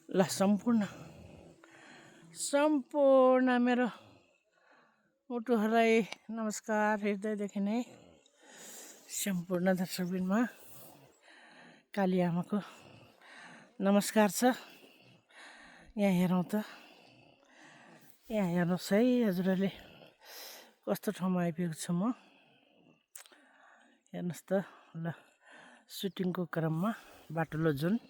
ल सम्पूर्ण मेरो मुटुहरूलाई नमस्कार, हृदयदेखि नै सम्पूर्ण दर्शकबिनमा काली आमाको नमस्कार छ। यहाँ हेरौँ त, यहाँ हेर्नुहोस् है हजुरहरूले कस्तो ठाउँमा आइपुगेको छु म। हेर्नुहोस् त, ल सुटिङको क्रममा बाटुलो जुन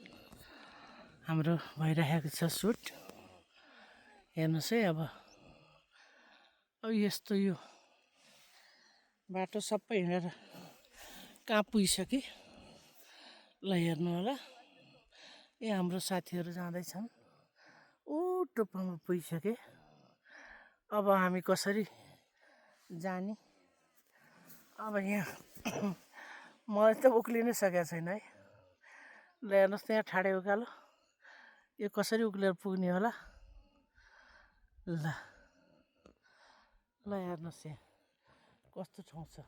हाम्रो भइरहेको छ सुट, हेर्नुहोस् है। अब यस्तो यो बाटो सबै हिँडेर कहाँ पुगिसक्यो ल हेर्नु होला। हाम्रो साथीहरू जाँदैछन्, टोप्पोमा पुगिसके। अब हामी कसरी जाने? अब यहाँ मलाई त उक्लिनै सकेको छैन है। ल हेर्नुहोस् त, यहाँ ठाडे उकालो, यो कसरी उक्लेर पुग्ने होला? ल हेर्नुहोस् यहाँ कस्तो ठाउँ छ।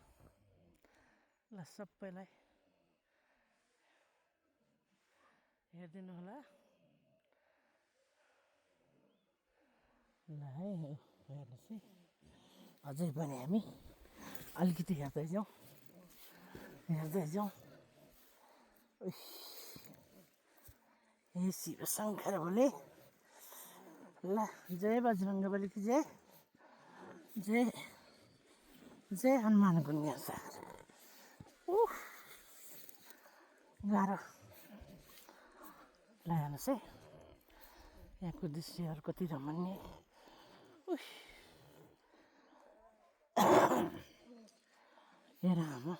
ल सबैलाई हेरिदिनु होला। ल है हेर्नुहोस् है, अझै पनि हामी अलिकति हेर्दै जाउँ। हे शिव शङ्कर भोले, ल जय बजरङ्ग की जय, जय हनुमान गुनिया सार। गाह्रो ल हेर्नुहोस् है, यहाँको दृश्यहरू कति रमणीय। हेर आमा,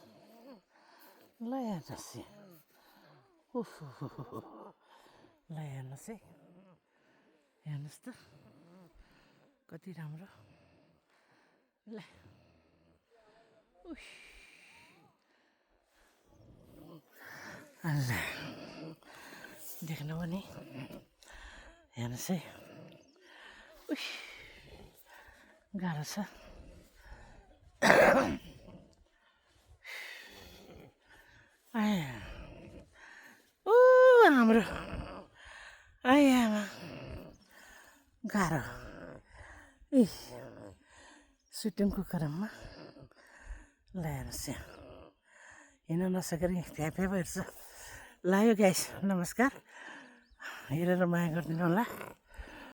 ल हेर्नुहोस् ल हेर्नुहोस् है, हेर्नुहोस् त कति राम्रो। ल देख्नु भने हेर्नुहोस् है, गाह्रो छ। हाम्रो आमा गाह्रो सुटिङको क्रममा। ल हेर्नुहोस् यहाँ हिँड्न नसकेर फ्याफ्या भइरहेछ। ल यो गाइस नमस्कार, हेरेर माया गरिदिनु होला।